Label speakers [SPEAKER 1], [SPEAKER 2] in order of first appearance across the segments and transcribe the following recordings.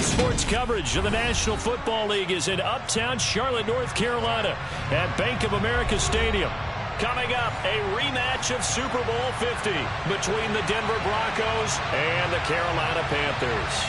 [SPEAKER 1] Sports coverage of the National Football League is in uptown Charlotte, North Carolina at Bank of America Stadium. Coming up, a rematch of Super Bowl 50 between the Denver Broncos and the Carolina Panthers.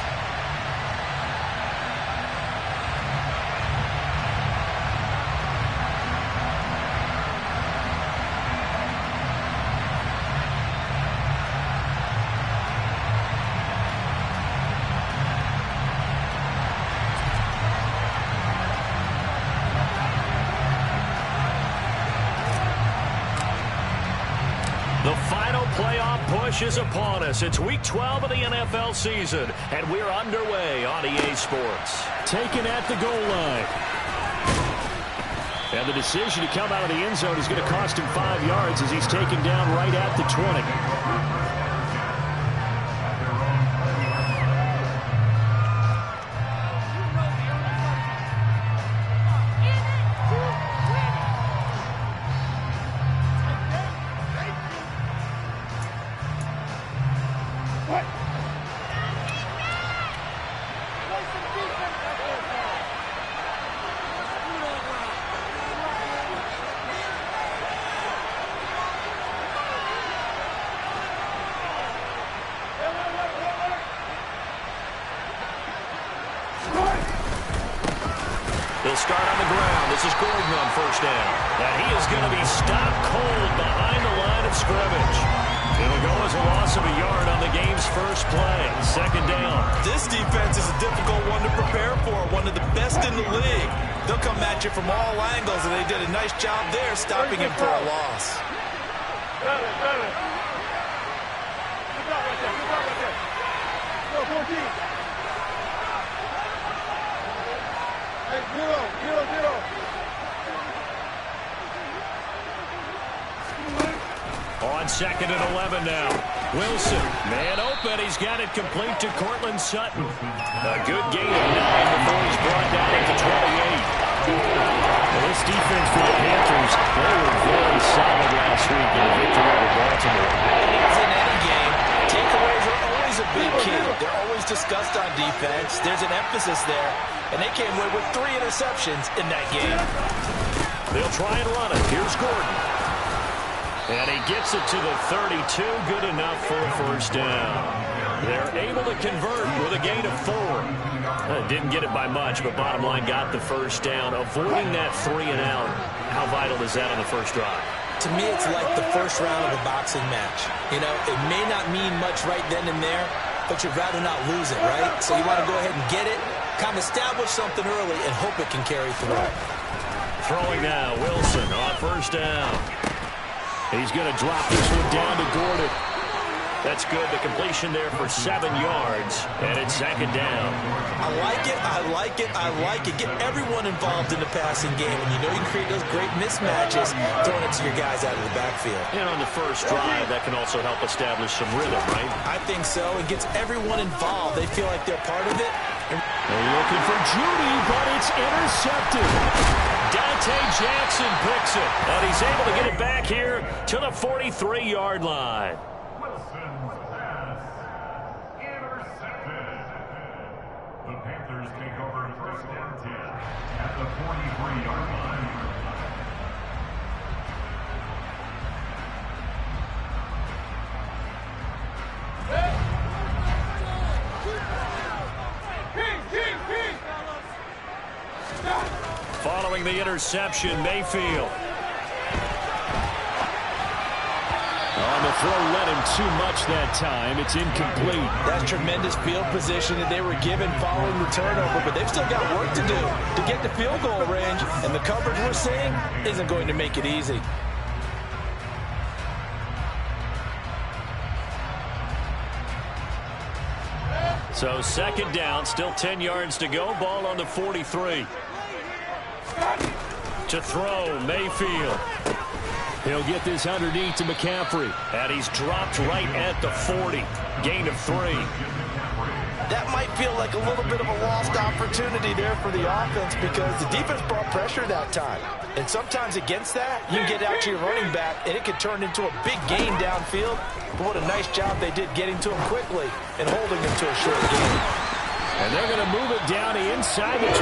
[SPEAKER 1] The final playoff push is upon us. It's Week 12 of the NFL season, and we're underway on EA Sports. Taken at the goal line. And the decision to come out of the end zone is going to cost him 5 yards as he's taken down right at the 20. He'll start on the ground. This is Gordon on first down. And he is going to be stopped cold behind the line of scrimmage. It'll go as a loss of a yard on the game's first play. Second down.
[SPEAKER 2] This defense is a difficult one to prepare for. One of the best in the league. They'll come at you from all angles, and they did a nice job there stopping him for a loss.
[SPEAKER 1] On second and 11 now. Wilson, man open. He's got it complete to Cortland Sutton. A good gain of 9 before he's brought down at the 28.
[SPEAKER 3] Well, this defense for the Panthers, they were very solid last week in a victory over Baltimore.
[SPEAKER 2] As in any game, takeaways are always a big key. They're always discussed on defense. There's an emphasis there, and they came away with 3 interceptions in that game.
[SPEAKER 1] They'll try and run it. Here's Gordon. And he gets it to the 32. Good enough for a first down. They're able to convert with a gain of 4. Didn't get it by much, but bottom line got the first down. Avoiding that 3 and out. How vital is that on the first drive?
[SPEAKER 4] To me, it's like the first round of a boxing match. You know, it may not mean much right then and there, but you'd rather not lose it, right? So you want to go ahead and get it, kind of establish something early, and hope it can carry through.
[SPEAKER 1] Throwing now, Wilson on first down. He's going to drop this one down to Gordon. That's good. The completion there for 7 yards, and it's second down.
[SPEAKER 4] I like it, I like it, I like it. Get everyone involved in the passing game, and you know you can create those great mismatches throwing it to your guys out of the backfield.
[SPEAKER 1] And on the first drive, that can also help establish some rhythm, right?
[SPEAKER 4] I think so. It gets everyone involved. They feel like they're part of it.
[SPEAKER 1] They're looking for Judy, but it's intercepted. Dante Jackson picks it, and he's able to get it back here to the 43-yard line.
[SPEAKER 5] Wilson's pass intercepted. The Panthers take over first and 10 at the 43-yard line.
[SPEAKER 1] Following the interception, Mayfield. On the throw, led him too much that time. It's incomplete.
[SPEAKER 4] That's tremendous field position that they were given following the turnover, but they've still got work to do to get the field goal range, and the coverage we're seeing isn't going to make it easy.
[SPEAKER 1] So second down, still 10 yards to go. Ball on the 43. To throw, Mayfield. He'll get this underneath to McCaffrey. And he's dropped right at the 40. Gain of 3.
[SPEAKER 2] That might feel like a little bit of a lost opportunity there for the offense because the defense brought pressure that time. And sometimes against that, you can get out to your running back, and it could turn into a big gain downfield. But what a nice job they did getting to him quickly and holding him to a short gain.
[SPEAKER 3] And they're going to move it down inside the 25.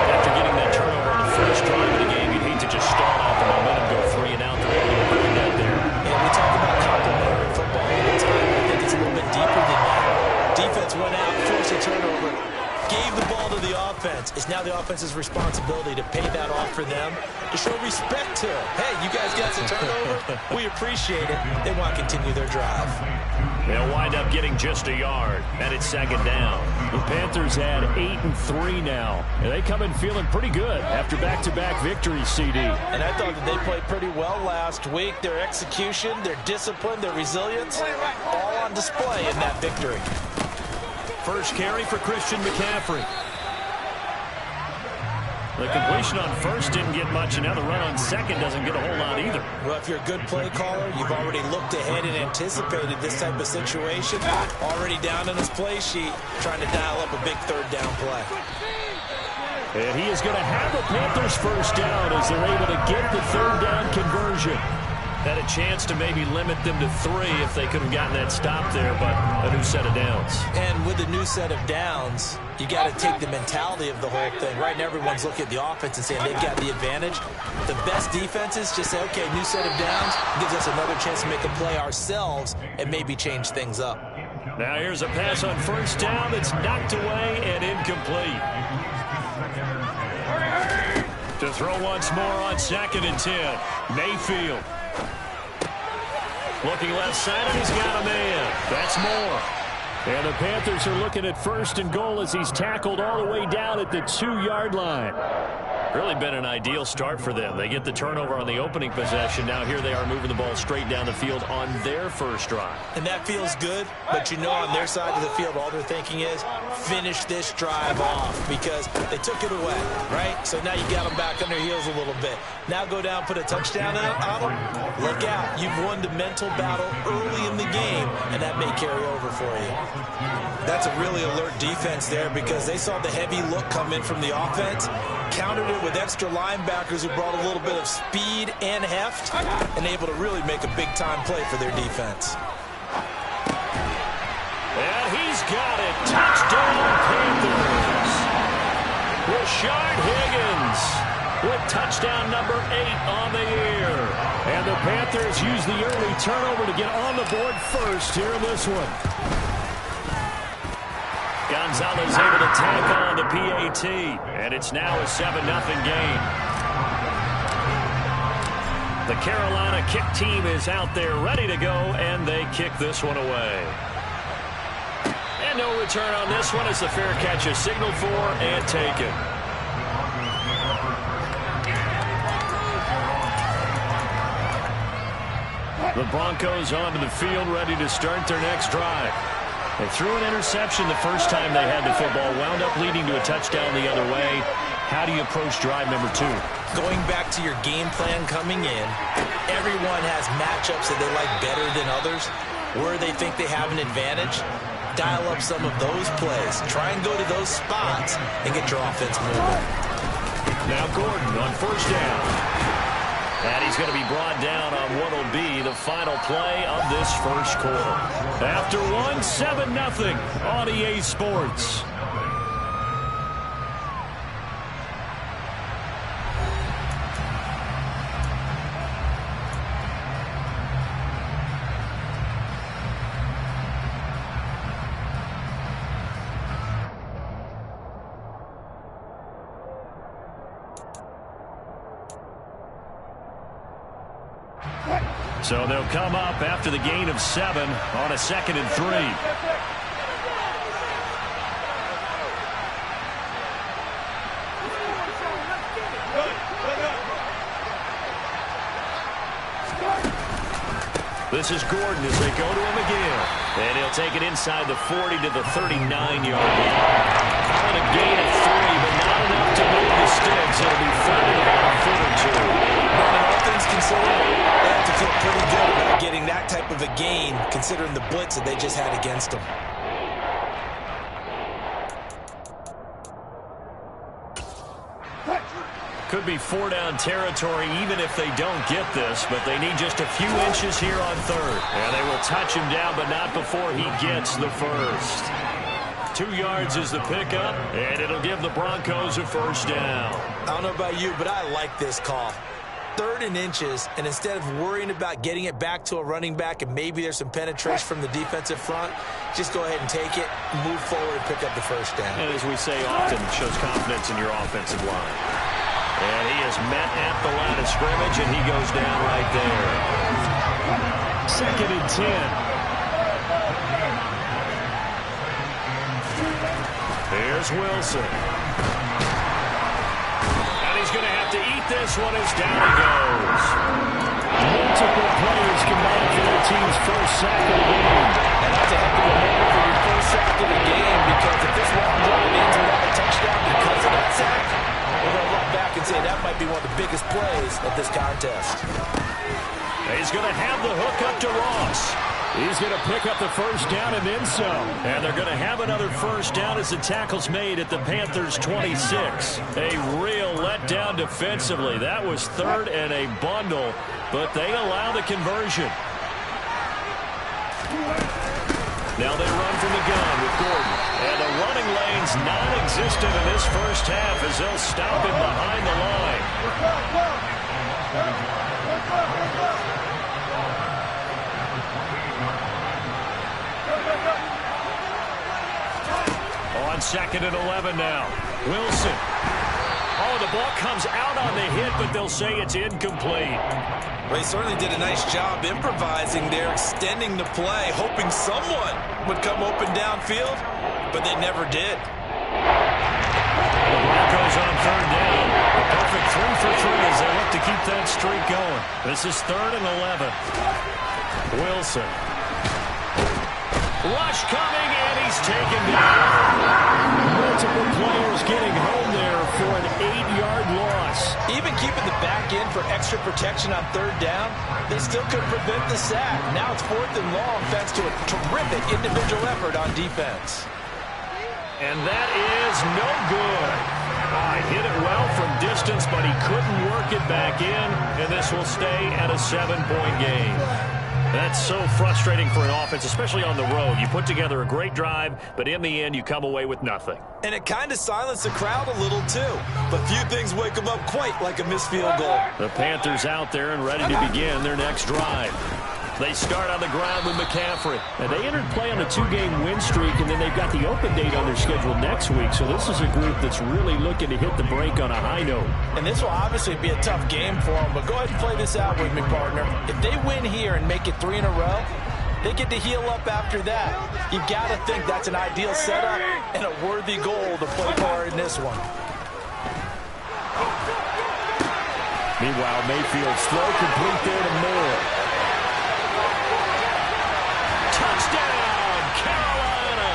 [SPEAKER 1] After getting that turnover on the first drive of the game, you'd hate to just stall out the momentum, go 3 and out. They're able to avoid that there.
[SPEAKER 4] And we talk about complementary football all the time. I think it's a little bit deeper than that. Defense went out, forced a turnover, gave the ball to the offense. It's now the offense's responsibility to pay that off for them, to show respect to it. Hey, you guys got some turnover? We appreciate it. They want to continue their drive.
[SPEAKER 1] They'll wind up getting just a yard, and it's second down.
[SPEAKER 3] The Panthers had 8-3 now, and they come in feeling pretty good after back-to-back victories, CD.
[SPEAKER 2] And I thought that they played pretty well last week. Their execution, their discipline, their resilience, all on display in that victory.
[SPEAKER 1] First carry for Christian McCaffrey. The completion on first didn't get much, and now the run on second doesn't get a whole lot either.
[SPEAKER 4] Well, if you're a good play caller, you've already looked ahead and anticipated this type of situation. Already down on his play sheet, trying to dial up a big third down play.
[SPEAKER 3] And he is going to have the Panthers first down as they're able to get the third down conversion.
[SPEAKER 1] Had a chance to maybe limit them to 3 if they could have gotten that stop there, but a new set of downs.
[SPEAKER 4] And with a new set of downs, you got to take the mentality of the whole thing. Right now, everyone's looking at the offense and saying they've got the advantage. The best defenses just say, okay, new set of downs gives us another chance to make a play ourselves and maybe change things up.
[SPEAKER 1] Now here's a pass on first down that's knocked away and incomplete. To throw once more on 2nd and 10. Mayfield. Looking left side, and he's got a man. That's more.
[SPEAKER 3] And the Panthers are looking at 1st and goal as he's tackled all the way down at the 2-yard line.
[SPEAKER 1] Really been an ideal start for them. They get the turnover on the opening possession. Now here they are moving the ball straight down the field on their first drive.
[SPEAKER 4] And that feels good, but you know on their side of the field, all they're thinking is finish this drive off because they took it away, right? So now you got them back on their heels a little bit. Now go down, put a touchdown on them. Look out. You've won the mental battle early in the game, and that may carry over for you. That's a really alert defense there because they saw the heavy look come in from the offense, countered it with extra linebackers who brought a little bit of speed and heft, and able to really make a big-time play for their defense.
[SPEAKER 1] And he's got it. Touchdown, Panthers. Rashard Higgins with touchdown number 8 on the year.
[SPEAKER 3] And the Panthers use the early turnover to get on the board first here in this one.
[SPEAKER 1] Gonzalez able to tackle on the PAT, and it's now a 7-0 game. The Carolina kick team is out there ready to go, and they kick this one away. And no return on this one as the fair catch is signaled for and taken.
[SPEAKER 3] The Broncos onto the field ready to start their next drive. They threw an interception the first time they had the football, wound up leading to a touchdown the other way. How do you approach drive number 2?
[SPEAKER 4] Going back to your game plan coming in, everyone has matchups that they like better than others, where they think they have an advantage. Dial up some of those plays. Try and go to those spots and get your offense moving.
[SPEAKER 3] Now Gordon on first down.
[SPEAKER 1] And he's going to be brought down on what will be the final play of this first quarter.
[SPEAKER 3] After one, 7-0 on EA Sports. So they'll come up after the gain of 7 on a 2nd and 3.
[SPEAKER 1] This is Gordon as they go to him again. And he'll take it inside the 40 to the 39-yard line. On a gain of 3, but not enough to move the sticks. It'll be third about a foot or 2.
[SPEAKER 4] All things considered, they have to feel pretty good about getting that type of a gain, considering the blitz that they just had against them.
[SPEAKER 1] Could be 4-down territory even if they don't get this, but they need just a few inches here on third. And they will touch him down, but not before he gets the first.
[SPEAKER 3] 2 yards is the pickup, and it'll give the Broncos a first down.
[SPEAKER 4] I don't know about you, but I like this call. 3rd and inches, and instead of worrying about getting it back to a running back and maybe there's some penetration from the defensive front, just go ahead and take it, move forward, and pick up the first down.
[SPEAKER 3] And as we say often, shows confidence in your offensive line. And he is met at the line of scrimmage, and he goes down right there. 2nd and 10. Here's Wilson. And he's going to have to eat this one as down he goes. Multiple players combined for their team's first sack of the game.
[SPEAKER 2] And that's a heck of a moment for your first sack of the game, because if this long drive ends without a touchdown because of that sack, we're going to look back and say that might be one of the biggest plays of this contest.
[SPEAKER 3] He's going to have the hook up to Ross. He's going to pick up the first down and then some. And they're going to have another first down as the tackle's made at the Panthers' 26. A real letdown defensively. That was 3rd and a bundle, but they allow the conversion. Now they run from the gun with Gordon. And the running lane's non-existent in this first half as they'll stop him behind the line. On 2nd and 11 now. Wilson. Oh, the ball comes out on the hit, but they'll say it's incomplete.
[SPEAKER 4] Well, he certainly did a nice job improvising there, extending the play, hoping someone would come open downfield, but they never did.
[SPEAKER 3] The Broncos on 3rd down. A perfect 3 for 3 as they look to keep that streak going. This is 3rd and 11. Wilson. Rush coming, and he's taken down. Multiple players getting home there for an 8-yard loss.
[SPEAKER 2] Even keeping the back end for extra protection on 3rd down, they still couldn't prevent the sack. Now it's 4th and long thanks to a terrific individual effort on defense.
[SPEAKER 3] And that is no good. Hit it well from distance, but he couldn't work it back in, and this will stay at a 7-point game. That's so frustrating for an offense, especially on the road. You put together a great drive, but in the end, you come away with nothing.
[SPEAKER 4] And it kind of silenced the crowd a little, too. But few things wake them up quite like a missed field goal.
[SPEAKER 3] The Panthers out there and ready to begin their next drive. They start on the ground with McCaffrey. And they entered play on a 2-game win streak, and then they've got the open date on their schedule next week. So this is a group that's really looking to hit the break on a high note.
[SPEAKER 2] And this will obviously be a tough game for them, but go ahead and play this out with me, partner. If they win here and make it 3 in a row, they get to heal up after that. You've got to think that's an ideal setup and a worthy goal to play for in this one.
[SPEAKER 3] Meanwhile, Mayfield's throw complete there to Moore. Touchdown, Carolina!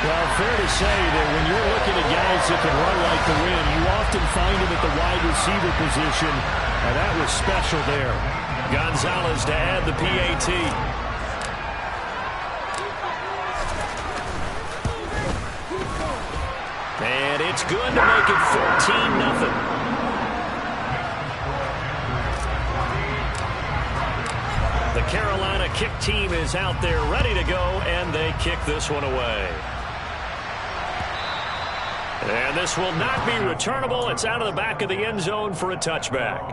[SPEAKER 3] Well, fair to say that when you're looking at guys that can run like the wind, you often find them at the wide receiver position, and that was special there. Gonzalez to add the PAT. And it's good to make it 14-0. The Carolina kick team is out there ready to go, and they kick this one away. And this will not be returnable. It's out of the back of the end zone for a touchback.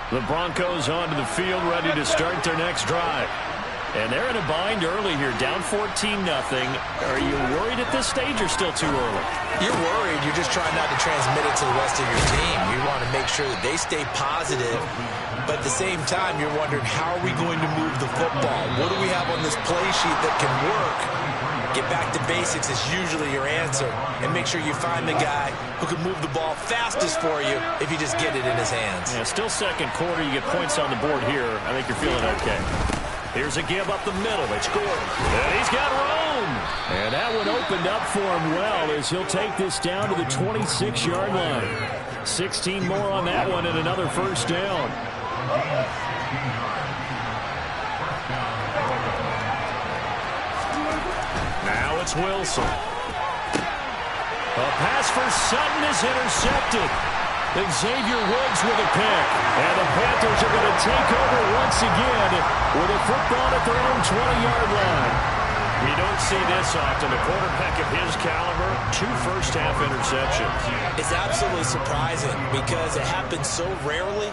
[SPEAKER 3] The Broncos onto the field, ready to start their next drive. And they're in a bind early here, down 14-0. Are you worried at this stage or still too early?
[SPEAKER 4] You're worried. You're just trying not to transmit it to the rest of your team. You want to make sure that they stay positive, but at the same time, you're wondering, how are we going to move the football? What do we have on this play sheet that can work? Get back to basics is usually your answer, and make sure you find the guy who can move the ball fastest for you if you just get it in his hands.
[SPEAKER 3] Yeah, still second quarter. You get points on the board here. I think you're feeling okay. Here's a give up the middle. It's Gordon. And he's got room. And that one opened up for him well as he'll take this down to the 26-yard line. 16 more on that one and another first down. Now it's Wilson. A pass for Sutton is intercepted. Xavier Woods with a pick. And the Panthers are going to take over once again with a football at their own 20-yard line.
[SPEAKER 1] You don't see this often. A quarterback of his caliber, 2 first-half interceptions.
[SPEAKER 4] It's absolutely surprising because it happens so rarely.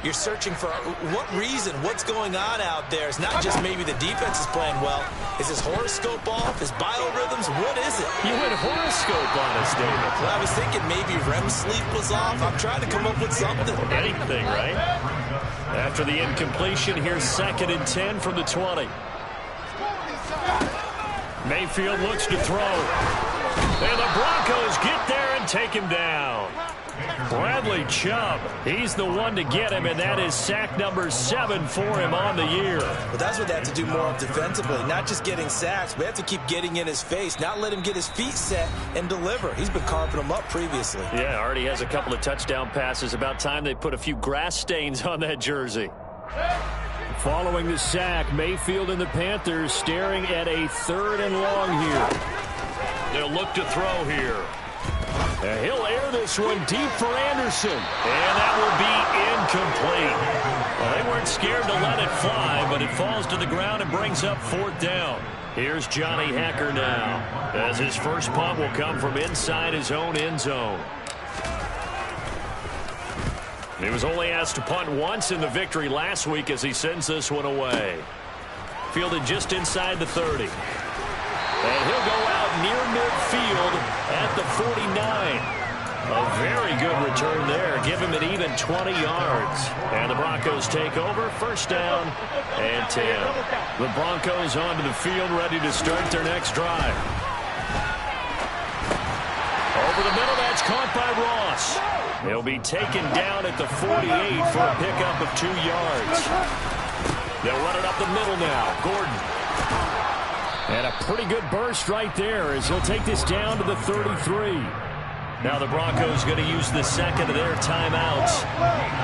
[SPEAKER 4] You're searching for what reason, what's going on out there. It's not just maybe the defense is playing well. Is his horoscope off? His biorhythms? What is it?
[SPEAKER 1] You went horoscope on us, David.
[SPEAKER 4] Well, I was thinking maybe REM sleep was off. I'm trying to come up with something.
[SPEAKER 1] Anything, right?
[SPEAKER 3] After the incompletion, here's 2nd and 10 from the 20. Mayfield looks to throw. And the Broncos get there and take him down. Bradley Chubb, he's the one to get him, and that is sack number 7 for him on the year.
[SPEAKER 4] But that's what they have to do more of defensively, not just getting sacks. We have to keep getting in his face, not let him get his feet set and deliver. He's been carving them up previously.
[SPEAKER 3] Yeah, already has a couple of touchdown passes. About time they put a few grass stains on that jersey. Following the sack, Mayfield and the Panthers staring at a 3rd and long here.
[SPEAKER 1] They'll look to throw here.
[SPEAKER 3] And he'll air this one deep for Anderson. And that will be incomplete. Well, they weren't scared to let it fly, but it falls to the ground and brings up 4th down. Here's Johnny Hekker now, as his first punt will come from inside his own end zone. He was only asked to punt once in the victory last week as he sends this one away. Fielded just inside the 30. And he'll go out near midfield at the 49. A very good return there. Give him an even 20 yards. And the Broncos take over. 1st down and 10. The Broncos onto the field ready to start their next drive. Over the middle, that's caught by Ross. He'll be taken down at the 48 for a pickup of 2 yards. They'll run it up the middle now. Gordon. And a pretty good burst right there as he'll take this down to the 33. Now the Broncos going to use the 2nd of their timeouts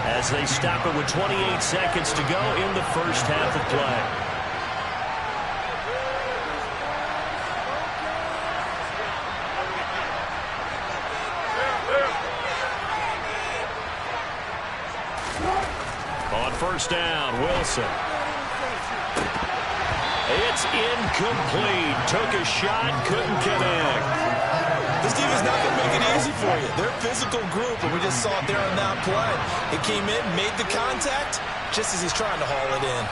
[SPEAKER 3] as they stop it with 28 seconds to go in the first half of play. On 1st down, Wilson. It's incomplete. Took a shot, couldn't connect.
[SPEAKER 4] This team is not going to make it easy for you. They're a physical group, and we just saw it there on that play. It came in, made the contact, just as he's trying to haul it in.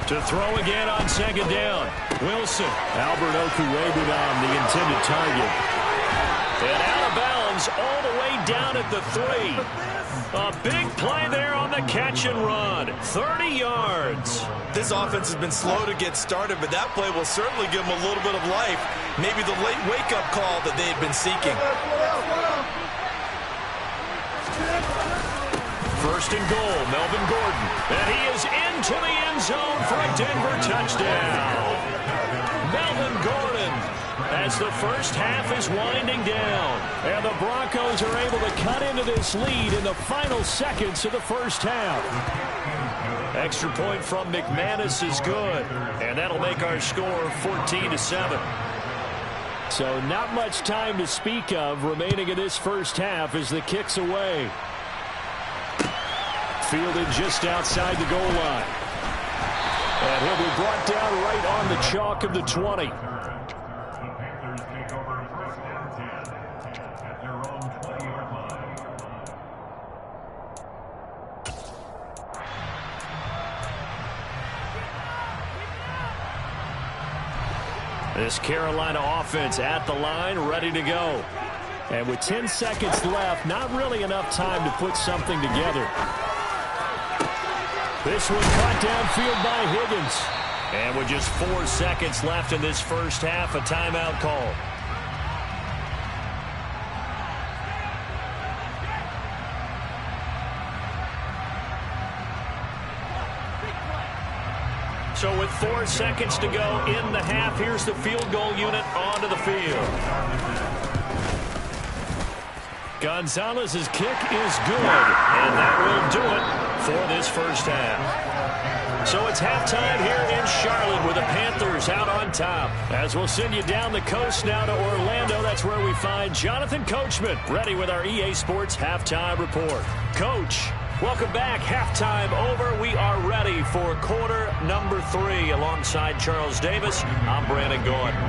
[SPEAKER 3] To throw again on 2nd down. Wilson. Albert Okwuegbunam, the intended target. And out of bounds all the way down at the 3. A big play there on the catch and run. 30 yards.
[SPEAKER 4] This offense has been slow to get started, but that play will certainly give them a little bit of life. Maybe the late wake-up call that they had been seeking.
[SPEAKER 3] 1st and goal, Melvin Gordon. And he is into the end zone for a Denver touchdown. Melvin Gordon, as the first half is winding down. And the Broncos are able to cut into this lead in the final seconds of the first half. Extra point from McManus is good. And that'll make our score 14-7. So not much time to speak of remaining in this first half as the kick's away. Fielded just outside the goal line. And he'll be brought down right on the chalk of the 20.
[SPEAKER 5] The Panthers take over 1st and 10 at their own 20-yard line.
[SPEAKER 3] This Carolina offense at the line, ready to go. And with 10 seconds left, not really enough time to put something together. This one caught downfield by Higgins. And with just 4 seconds left in this first half, a timeout call. So with 4 seconds to go in the half, here's the field goal unit onto the field. Gonzalez's kick is good, and that will do it. for this first half. So it's halftime here in Charlotte with the Panthers out on top. As we'll send you down the coast now to Orlando, that's where we find Jonathan Coachman ready with our EA Sports Halftime Report. Coach, welcome back. Halftime over. We are ready for quarter number 3 alongside Charles Davis. I'm Brandon Gordon.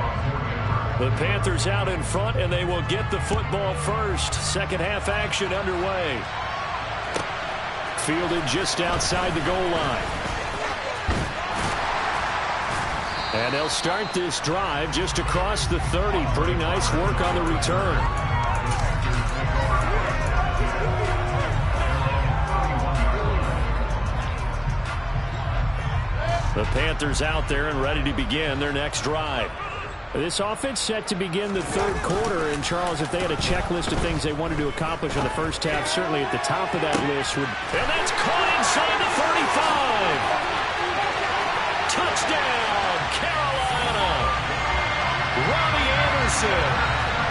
[SPEAKER 3] The Panthers out in front, and they will get the football first. Second half action underway. Fielded just outside the goal line. And they'll start this drive just across the 30. Pretty nice work on the return. The Panthers out there and ready to begin their next drive. This offense set to begin the third quarter. And, Charles, if they had a checklist of things they wanted to accomplish in the first half, certainly at the top of that list would... And that's caught inside the 35. Touchdown, Carolina. Robbie Anderson,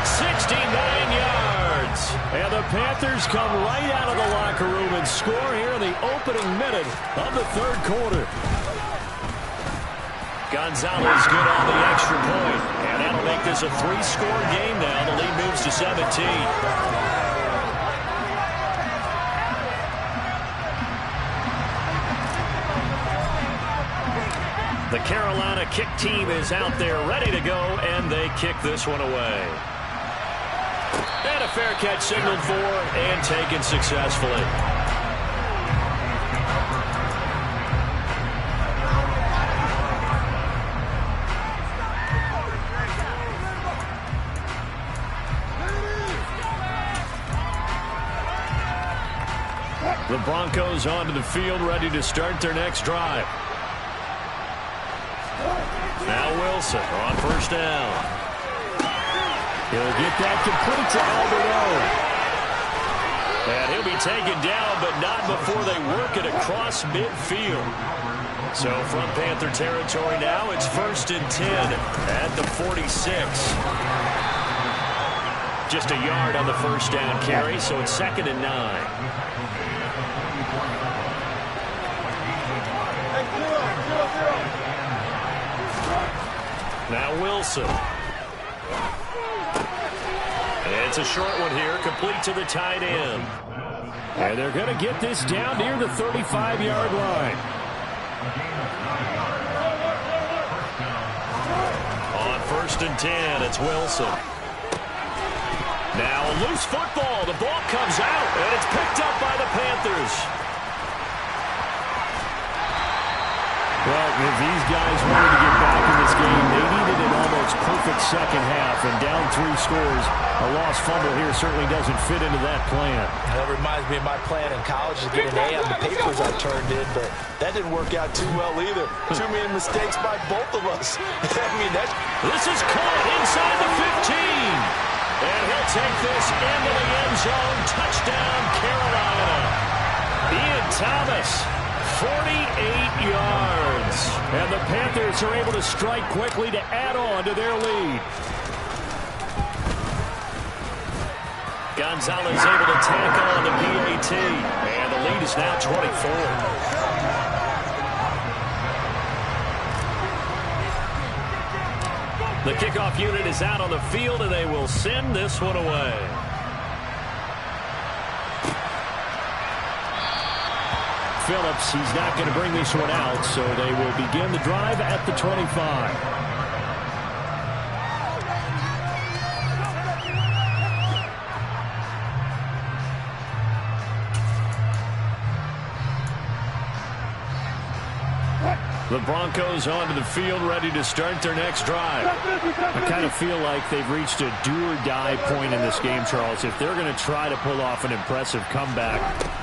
[SPEAKER 3] 69 yards. And the Panthers come right out of the locker room and score here in the opening minute of the third quarter. Gonzalez good on the extra point. And that'll make this a 3-score game now. The lead moves to 17. The Carolina kick team is out there ready to go, and they kick this one away. And a fair catch signaled for and taken successfully. The Broncos onto the field, ready to start their next drive. Now Wilson on first down. He'll get that complete to Alberto. And he'll be taken down, but not before they work it across midfield. So from Panther territory now, it's 1st and 10 at the 46. Just a yard on the first down carry, so it's 2nd and 9. Now Wilson. It's a short one here, complete to the tight end. And they're going to get this down near the 35-yard line. On 1st and 10, it's Wilson. Now a loose football. The ball comes out, and it's picked up by the Panthers. Well, if these guys wanted to get back in this game, they needed an almost perfect second half, and down 3 scores. A lost fumble here certainly doesn't fit into that plan.
[SPEAKER 2] That reminds me of my plan in college to get an A on the papers I turned in, but that didn't work out too well either. Too many mistakes by both of us. I mean,
[SPEAKER 3] this is caught inside the 15. And he'll take this into the end zone. Touchdown, Carolina. Ian Thomas. 48 yards. And the Panthers are able to strike quickly to add on to their lead. Gonzalez able to tack on the PAT. And the lead is now 24. The kickoff unit is out on the field, and they will send this one away. Phillips, he's not going to bring this one out, so they will begin the drive at the 25. The Broncos onto the field, ready to start their next drive. I kind of feel like they've reached a do-or-die point in this game, Charles. If they're going to try to pull off an impressive comeback,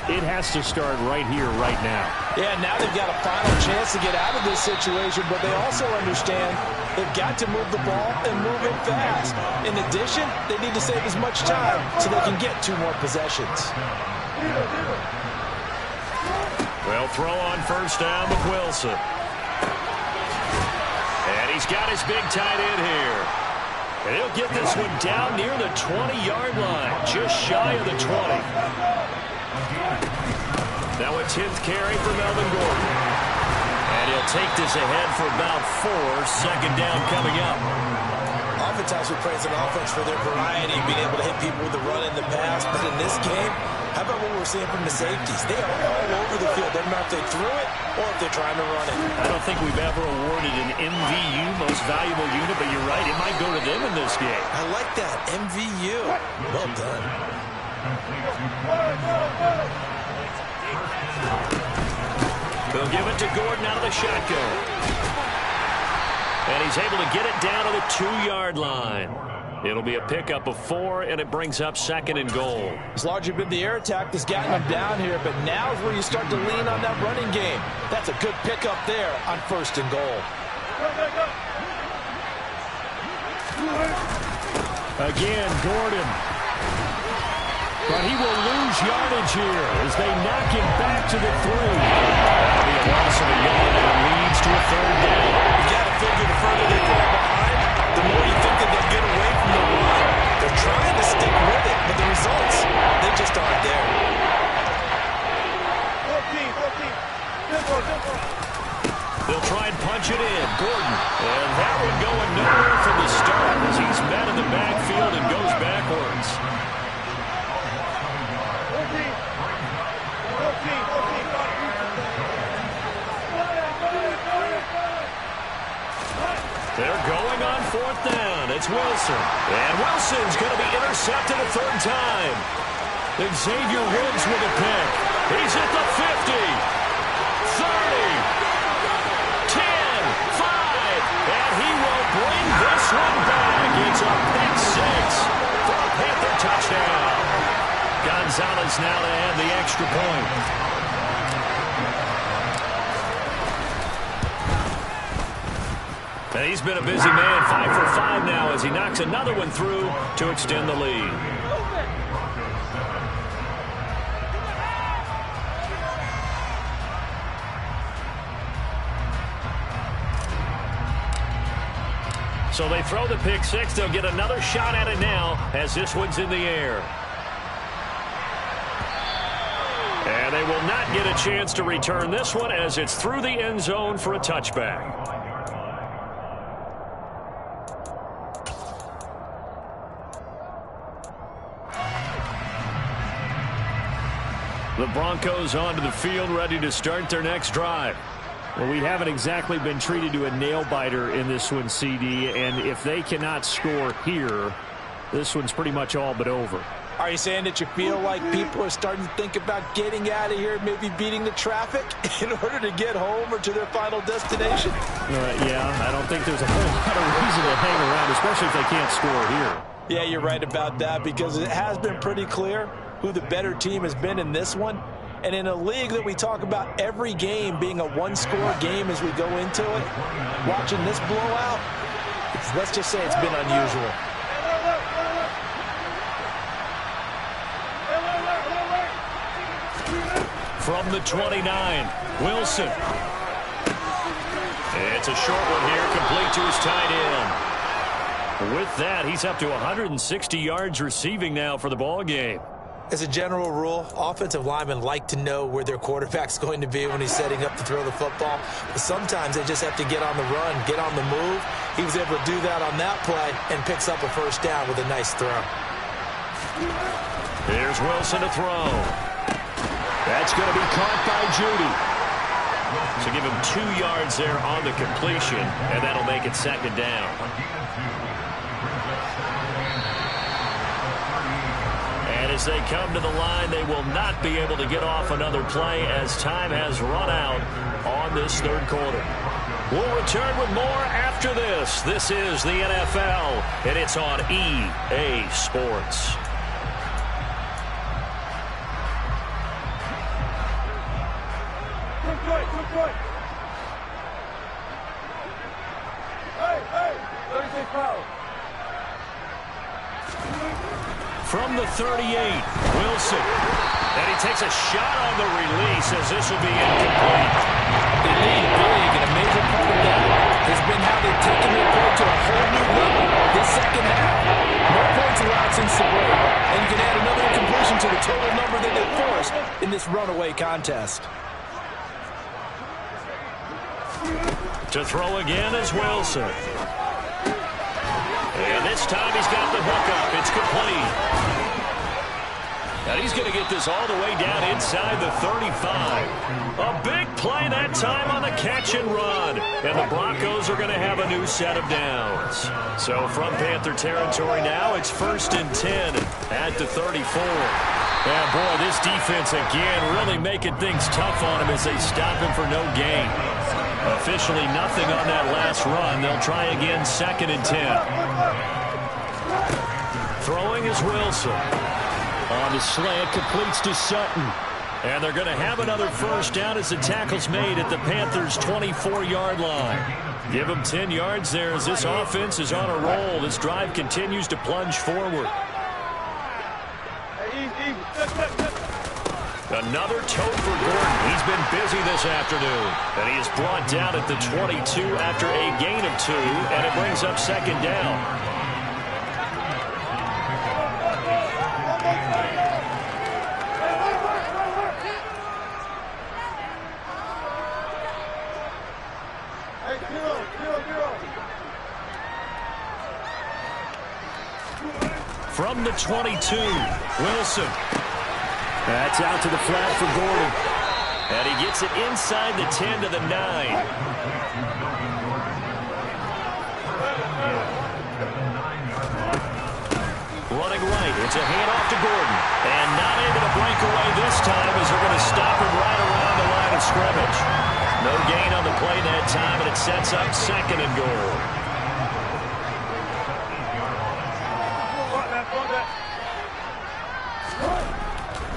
[SPEAKER 3] it has to start right here, right now.
[SPEAKER 2] Yeah, now they've got a final chance to get out of this situation, but they also understand they've got to move the ball and move it fast. In addition, they need to save as much time so they can get 2 more possessions.
[SPEAKER 3] They'll throw on first down with Wilson. And he's got his big tight end here. And he'll get this one down near the 20-yard line, just shy of the 20. Now a 10th carry for Melvin Gordon. And he'll take this ahead for about 4. Second down coming up.
[SPEAKER 4] Oftentimes we praise an offense for their variety, being able to hit people with the run and the pass. But in this game, how about what we're seeing from the safeties? They are all over the field. Doesn't matter if they threw it or if they're trying to run it.
[SPEAKER 3] I don't think we've ever awarded an MVU, most valuable unit, but you're right, it might go to them in this game.
[SPEAKER 4] I like that, MVU. Well done.
[SPEAKER 3] They'll give it to Gordon out of the shotgun. And he's able to get it down to the 2-yard line. It'll be a pickup of 4, and it brings up 2nd and goal.
[SPEAKER 2] It's largely been the air attack that's gotten them down here, but now is where you start to lean on that running game. That's a good pickup there on 1st and goal.
[SPEAKER 3] Again, Gordon. But he will lose yardage here as they knock him back to the 3. That'll be a loss of a yard, and it leads to a 3rd down.
[SPEAKER 4] You got to figure the further they fall behind, the more you think that they'll get away from the run. They're trying to stick with it, but the results, they just aren't there.
[SPEAKER 3] They'll try and punch it in. Gordon. And that one going nowhere from the start as he's met in the backfield and goes backwards. They're going on 4th down. It's Wilson. And Wilson's going to be intercepted a 3rd time. Xavier Woods with a pick. He's at the 50. 30. 10. 5. And he will bring this one back. It's a pick 6 for a Panther touchdown. Gonzalez now to add the extra point. And he's been a busy man, 5 for 5 now as he knocks another one through to extend the lead. So they throw the pick 6. They'll get another shot at it now as this one's in the air. And they will not get a chance to return this one as it's through the end zone for a touchback. The Broncos onto the field, ready to start their next drive. Well, we haven't exactly been treated to a nail-biter in this one, CD, and if they cannot score here, this one's pretty much all but over.
[SPEAKER 2] Are you saying that you feel like people are starting to think about getting out of here, maybe beating the traffic in order to get home or to their final destination?
[SPEAKER 3] Yeah, I don't think there's a whole lot of reason to hang around, especially if they can't score here.
[SPEAKER 2] Yeah, you're right about that because it has been pretty clear who the better team has been in this one. And in a league that we talk about every game being a one-score game as we go into it, watching this blowout, let's just say it's been unusual.
[SPEAKER 3] From the 29, Wilson. It's a short one here, complete to his tight end. With that, he's up to 160 yards receiving now for the ball game.
[SPEAKER 4] As a general rule, offensive linemen like to know where their quarterback's going to be when he's setting up to throw the football. But sometimes they just have to get on the run, get on the move. He was able to do that on that play and picks up a 1st down with a nice throw.
[SPEAKER 3] Here's Wilson to throw. That's going to be caught by Judy. So give him 2 yards there on the completion, and that'll make it 2nd down. As they come to the line, they will not be able to get off another play as time has run out on this 3rd quarter. We'll return with more after this. This is the NFL, and it's on EA Sports. From the 38, Wilson. And he takes a shot on the release as this will be incomplete.
[SPEAKER 2] They lead big, and a major part of that has been how they've taken their play to a whole new level this 2nd half. No points allowed since the break, and you can add another incompletion to the total number that they forced in the this runaway contest.
[SPEAKER 3] To throw again is Wilson. And this time he's got the hook up. It's complete. And he's going to get this all the way down inside the 35. A big play that time on the catch and run. And the Broncos are going to have a new set of downs. So from Panther territory now, it's 1st and 10 at the 34. Yeah, boy, this defense again really making things tough on him as they stop him for no gain. Officially nothing on that last run. They'll try again 2nd and 10. Throwing is Wilson. On the slant, completes to Sutton. And they're going to have another first down as the tackle's made at the Panthers' 24-yard line. Give them 10 yards there as this offense is on a roll. This drive continues to plunge forward. Another tote for Gordon. He's been busy this afternoon. And he is brought down at the 22 after a gain of 2. And it brings up 2nd down. From the 22, Wilson. That's out to the flat for Gordon. And he gets it inside the 10 to the 9. Running right. It's a handoff to Gordon. And not able to break away this time as they're going to stop him right around the line of scrimmage. No gain on the play that time, and it sets up 2nd and goal.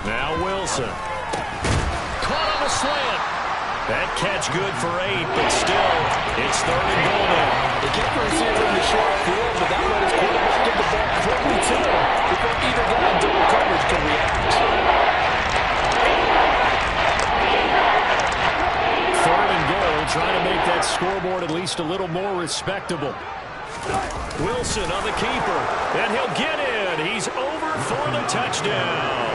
[SPEAKER 3] Now Wilson. Caught on a slant. That catch good for 8, but still, it's 3rd and goal now.
[SPEAKER 2] They kept the receiver in the short field, but that let his quarterback get the ball quickly to him before either guy in double coverage can react.
[SPEAKER 3] 3rd and goal, trying to make that scoreboard at least a little more respectable. Wilson on the keeper, and he'll get in. He's over for the touchdown.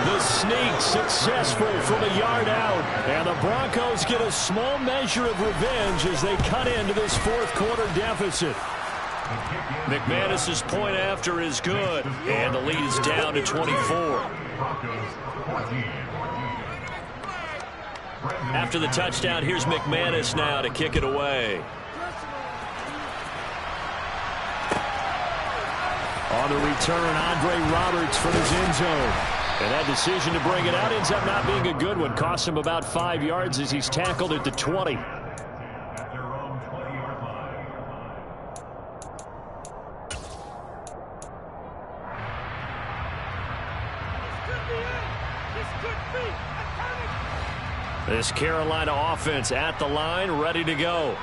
[SPEAKER 3] The sneak successful from a yard out. And the Broncos get a small measure of revenge as they cut into this 4th quarter deficit. McManus's point after is good. And the lead is down to 24. After the touchdown, here's McManus now to kick it away. On the return, Andre Roberts from his end zone. And that decision to bring it out ends up not being a good one. Costs him about 5 yards as he's tackled at the 20.
[SPEAKER 5] At their own 20-yard line.
[SPEAKER 3] This Carolina offense at the line, ready to go.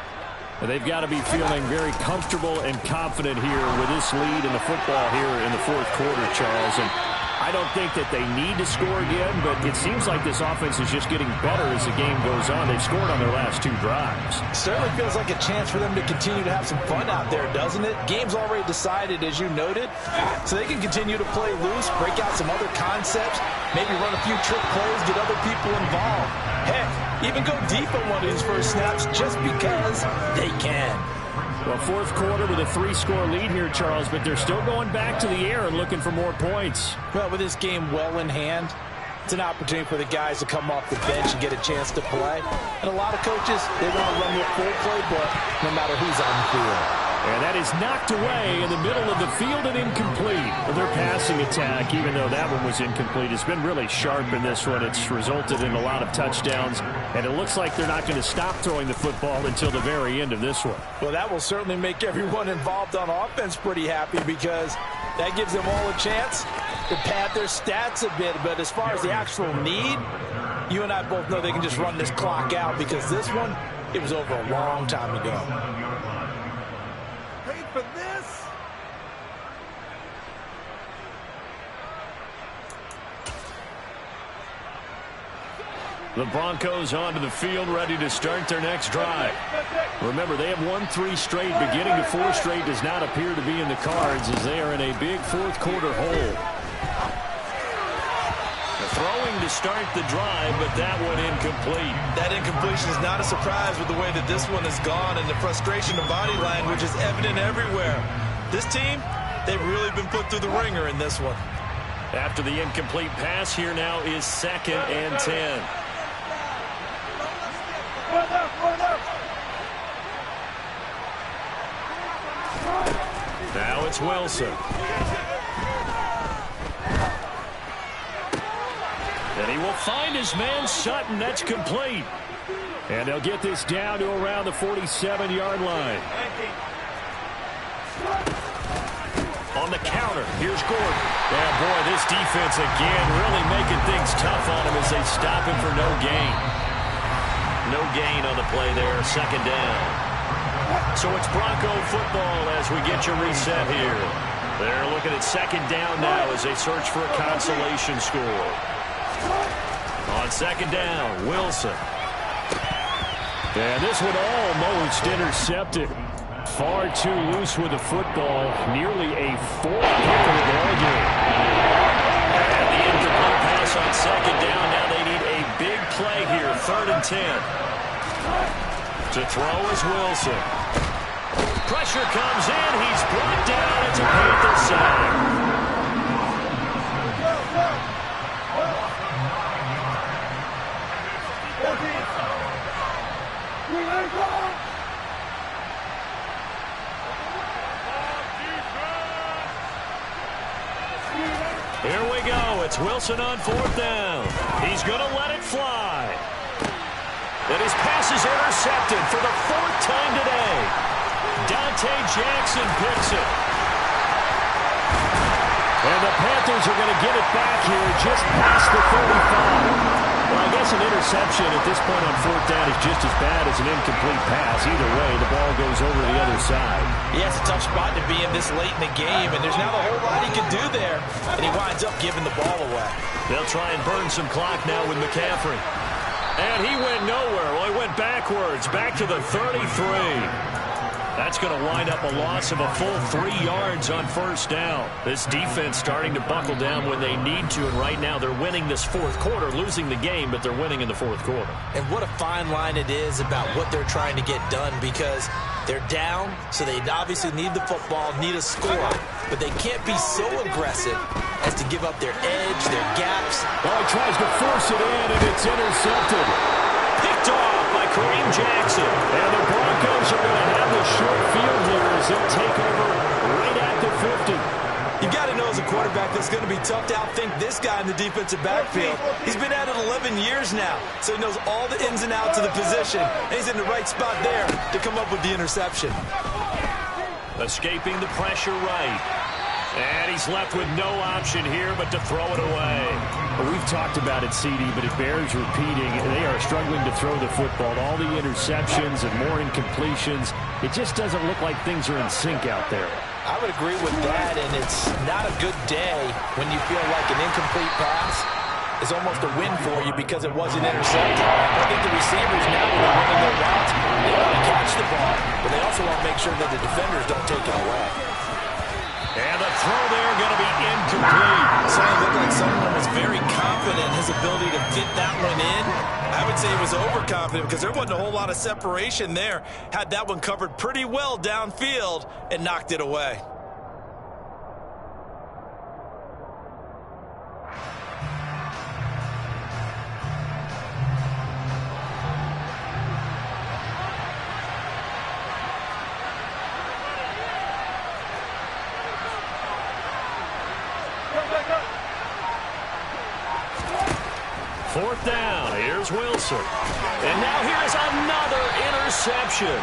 [SPEAKER 3] And they've got to be feeling very comfortable and confident here with this lead in the football here in the 4th quarter, Charles. And I don't think that they need to score again, but it seems like this offense is just getting better as the game goes on. They've scored on their last 2 drives.
[SPEAKER 2] Certainly feels like a chance for them to continue to have some fun out there, doesn't it? Game's already decided, as you noted, so they can continue to play loose, break out some other concepts, maybe run a few trick plays, get other people involved. Heck, even go deep on one of these first snaps just because they can.
[SPEAKER 3] Well, 4th quarter with a 3-score lead here, Charles, but they're still going back to the air and looking for more points.
[SPEAKER 2] Well, with this game well in hand, it's an opportunity for the guys to come off the bench and get a chance to play. And a lot of coaches, they want to run their full playbook no matter who's on the field.
[SPEAKER 3] And that is knocked away in the middle of the field and incomplete. Their passing attack, even though that one was incomplete, has been really sharp in this one. It's resulted in a lot of touchdowns, and it looks like they're not going to stop throwing the football until the very end of this one.
[SPEAKER 2] Well, that will certainly make everyone involved on offense pretty happy because that gives them all a chance to pad their stats a bit. But as far as the actual need, you and I both know they can just run this clock out because this one, it was over a long time ago.
[SPEAKER 6] For this.
[SPEAKER 3] The Broncos onto the field, ready to start their next drive. Remember, they have won 3 straight. Beginning to 4 straight does not appear to be in the cards as they are in a big 4th quarter hole. The throwing to start the drive, but that one incomplete.
[SPEAKER 4] That incompletion is not a surprise with the way that this one has gone, and the frustration of body language is evident everywhere. This team, they've really been put through the ringer in this one.
[SPEAKER 3] After the incomplete pass, here now is 2nd and 10. Now it's Wilson. And he will find his man Sutton. That's complete. And they'll get this down to around the 47-yard line. On the counter, here's Gordon. Yeah, boy, this defense again really making things tough on him as they stop him for no gain. No gain on the play there, 2nd down. So it's Bronco football as we get your reset here. They're looking at 2nd down now as they search for a consolation score. On 2nd down, Wilson. And this one almost intercepted. Far too loose with the football. Nearly a 4-pick ball game. And the incomplete pass on 2nd down. Now they need a big play here. 3rd and 10. To throw is Wilson. Pressure comes in. He's brought down. It's a Panther sack. Here we go. It's Wilson on 4th down. He's going to let it fly. And his pass is intercepted for the 4th time today. Dante Jackson picks it. And the Panthers are going to get it back here just past the 35. Well, I guess an interception at this point on 4th down is just as bad as an incomplete pass. Either way, the ball goes over the other side.
[SPEAKER 2] Yeah, it's a tough spot to be in this late in the game, and there's not a whole lot he can do there. And he winds up giving the ball away.
[SPEAKER 3] They'll try and burn some clock now with McCaffrey. And he went nowhere. Well, he went backwards, back to the 33. That's going to wind up a loss of a full 3 yards on 1st down. This defense starting to buckle down when they need to, and right now they're winning this 4th quarter, losing the game, but they're winning in the 4th quarter.
[SPEAKER 4] And what a fine line it is about what they're trying to get done, because they're down, so they obviously need the football, need a score, but they can't be so aggressive as to give up their edge, their gaps.
[SPEAKER 3] Oh, he tries to force it in, and it's intercepted. Picked off by Kareem Jackson. And the Broncos are going to have the short field here as they'll take over right at the 50.
[SPEAKER 4] You got to know as a quarterback that's going to be tough to outthink this guy in the defensive backfield. He's been at it 11 years now, so he knows all the ins and outs of the position. And he's in the right spot there to come up with the interception.
[SPEAKER 3] Escaping the pressure right. And he's left with no option here but to throw it away. Well, we've talked about it, CD, but it bears repeating. They are struggling to throw the football. All the interceptions and more incompletions. It just doesn't look like things are in sync out there.
[SPEAKER 2] I would agree with that, and it's not a good day when you feel like an incomplete pass is almost a win for you because it wasn't intercepted. I think the receivers now, when they're running their routes, they want to catch the ball, but they also want to make sure that the defenders don't take it away.
[SPEAKER 3] And the throw there going to be incomplete.
[SPEAKER 4] So it looked like someone was very confident in his ability to fit that one in. I would say he was overconfident because there wasn't a whole lot of separation there. Had that one covered pretty well downfield and knocked it away.
[SPEAKER 3] Fourth down, here's Wilson. And now here's another interception.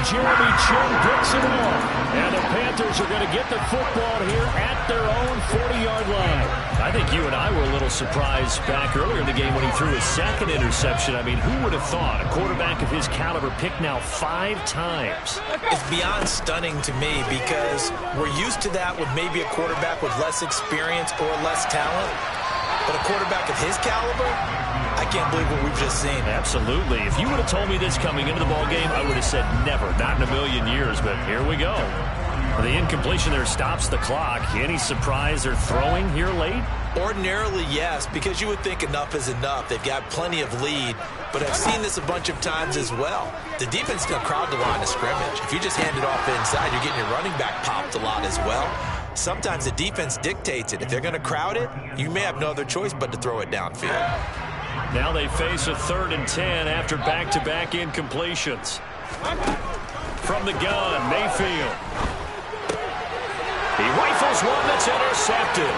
[SPEAKER 3] Jeremy Chin picks it off. And the Panthers are going to get the football here at their own 40-yard line. I think you and I were a little surprised back earlier in the game when he threw his 2nd interception. I mean, who would have thought a quarterback of his caliber picked now 5 times?
[SPEAKER 4] It's beyond stunning to me because we're used to that with maybe a quarterback with less experience or less talent. But a quarterback of his caliber, I can't believe what we've just seen.
[SPEAKER 3] Absolutely. If you would have told me this coming into the ballgame, I would have said never, not in a million years. But here we go. The incompletion there stops the clock. Any surprise they're throwing here late?
[SPEAKER 4] Ordinarily, yes, because you would think enough is enough. They've got plenty of lead, but I've seen this a bunch of times as well. The defense is going to crowd the line of scrimmage. If you just hand it off inside, you're getting your running back popped a lot as well. Sometimes the defense dictates it. If they're going to crowd it, you may have no other choice but to throw it downfield.
[SPEAKER 3] Now they face a 3rd and 10 after back-to-back incompletions. From the gun, Mayfield. He rifles one that's intercepted.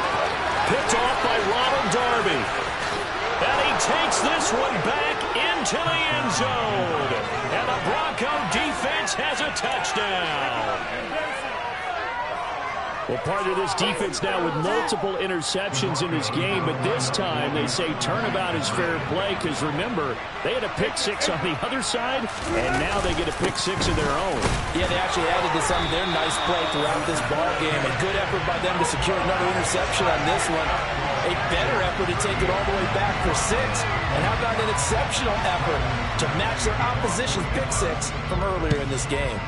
[SPEAKER 3] Picked off by Ronald Darby. And he takes this one back into the end zone. And the Bronco defense has a touchdown. Well, part of this defense now with multiple interceptions in this game, but this time they say turnabout is fair play because, remember, they had a pick 6 on the other side, and now they get a pick 6 of their own.
[SPEAKER 2] Yeah, they actually added to some of their nice play throughout this ball game. A good effort by them to secure another interception on this one. A better effort to take it all the way back for 6. And how about an exceptional effort to match their opposition's pick 6 from earlier in this game.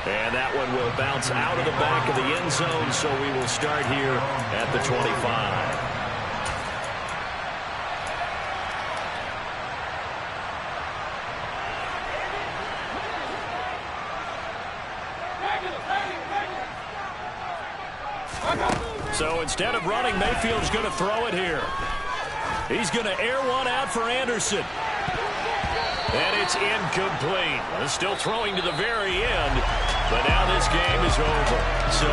[SPEAKER 3] And that one will bounce out of the back of the end zone, so we will start here at the 25. So instead of running, Mayfield's going to throw it here. He's going to air one out for Anderson. And it's incomplete. Still throwing to the very end, but now this game is over. So